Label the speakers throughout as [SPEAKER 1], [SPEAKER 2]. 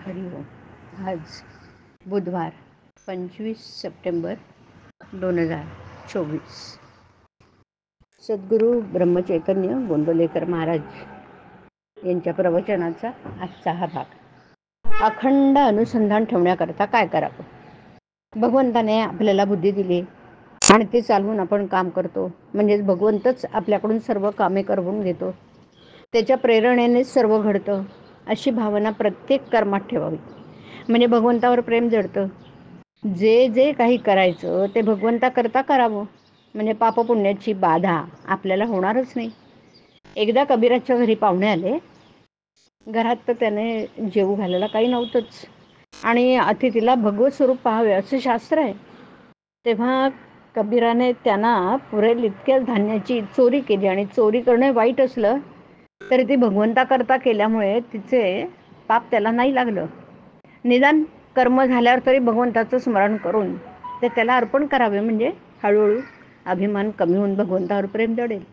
[SPEAKER 1] हरिओम. आज बुधवार 25 सप्टेंबर 2024. सद्गुरू ब्रह्मचैतन्य गोंदवलेकर महाराज यांच्या प्रवचनाचा आजचा हा भाग. अखंड अनुसंधान ठेवण्याकरता काय करावं? भगवंताने आपल्याला बुद्धी दिली आणि ती चालवून आपण काम करतो. म्हणजेच भगवंतच आपल्याकडून सर्व कामे करवून घेतो. त्याच्या प्रेरणेनेच सर्व घडतं, अशी भावना प्रत्येक कर्मात ठेवावी. म्हणजे भगवंतावर प्रेम जडतं. जे जे काही करायचं ते भगवंताकरता करावं. म्हणजे पापपुण्याची बाधा आपल्याला होणारच नाही. एकदा कबीराच्या घरी पाहुणे आले. घरात तर त्याने जेवू घालायला काही नव्हतंच आणि अतिथीला भगवत स्वरूप पाहावे असं शास्त्र आहे. तेव्हा कबीराने त्यांना पुरेल इतक्या धान्याची चोरी केली आणि चोरी करणे वाईट असलं तरी ती भगवंताकरता केल्यामुळे तिचे पाप त्याला नाही लागलं. निदान कर्म झाल्यावर तरी भगवंताचं स्मरण करून ते त्याला अर्पण करावे. म्हणजे हळूहळू अभिमान कमी होऊन भगवंतावर प्रेम जडेल.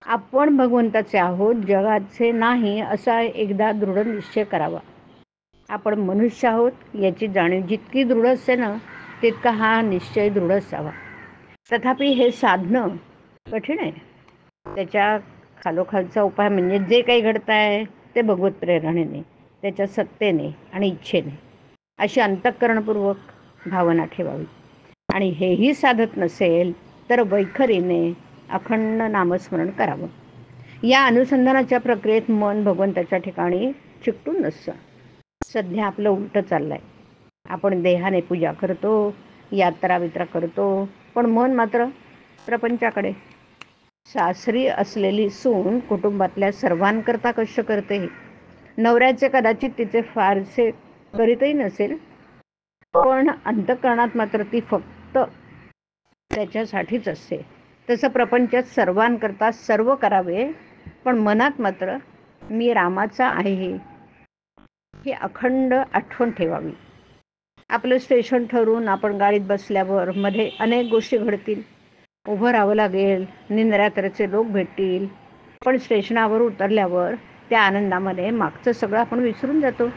[SPEAKER 1] आपण भगवंताचे आहोत, जगाचे नाही असा एकदा दृढ निश्चय करावा. आपण मनुष्य आहोत याची जाणीव जितकी दृढ असते ना, तितका हा निश्चय दृढ असावा. तथापि हे साधणं कठीण आहे. त्याच्या खालोखालचा उपाय म्हणजे जे काही घडत आहे ते भगवत प्रेरणेने, त्याच्या सत्तेने आणि इच्छेने अशी अंतःकरणपूर्वक भावना ठेवावी. आणि हेही साधत नसेल तर वैखरीने अखंड नामस्मरण करावं. या अनुसंधानाच्या प्रक्रियेत मन भगवंताच्या ठिकाणी चिकटून नसतं. सध्या आपलं उलटं चाललंय. आपण देहाने पूजा करतो, यात्रा वित्रा करतो, पण मन मात्र प्रपंचाकडे. सासरी असलेली सून कुटुंबातल्या सर्वांकरता कष्ट करते. नवऱ्याचे कदाचित तिचे फारसे करीतही नसेल, पण अंतःकरणात मात्र ती फक्त त्याच्यासाठीच असते. तसं प्रपंचात सर्वांकरता सर्व करावे, पण मनात मात्र मी रामाचा आहे ही अखंड आठवण ठेवावी. आपलं स्टेशन ठरवून आपण गाडीत बसल्यावर मध्ये अनेक गोष्टी घडतील. उभं राहावं लागेल, निंद्रात्रचे लोक भेटतील, पण स्टेशनावर उतरल्यावर त्या आनंदामध्ये मागचं सगळं आपण विसरून जातो.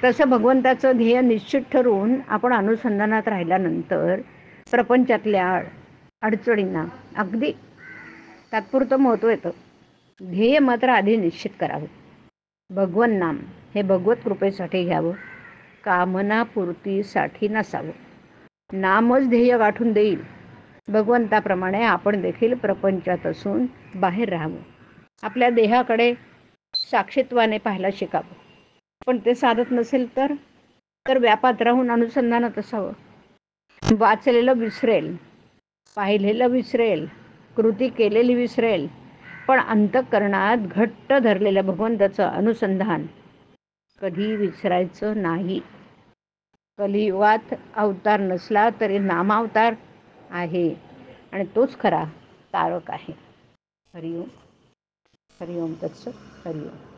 [SPEAKER 1] तसं भगवंताचं ध्येय निश्चित ठरवून आपण अनुसंधानात राहिल्यानंतर प्रपंचातल्या अडचणींना अगदी तात्पुरतं महत्त्व येतं. ध्येय मात्र आधी निश्चित करावं. भगवन नाम हे भगवत कृपेसाठी घ्यावं, कामनापूर्तीसाठी नसावं. नामच ध्येय गाठून देईल. भगवंताप्रमाणे आपण देखील प्रपंचात असून बाहेर राहावं. आपल्या देहाकडे साक्षीत्वाने पाहायला शिकावं. पण ते साधत नसेल तर व्यापात राहून अनुसंधानात असावं. वाचलेलं विसरेल, पाहिलेलं विसरेल, कृती केलेली विसरेल, पण अंतःकरणात घट्ट धरलेलं भगवंताचं अनुसंधान कधी विसरायचं नाही. कलियुगात अवतार नसला तरी नामावतार आहे आणि तोच खरा तारक आहे. हरिओम. हरिओम तत्सत. हरिओम.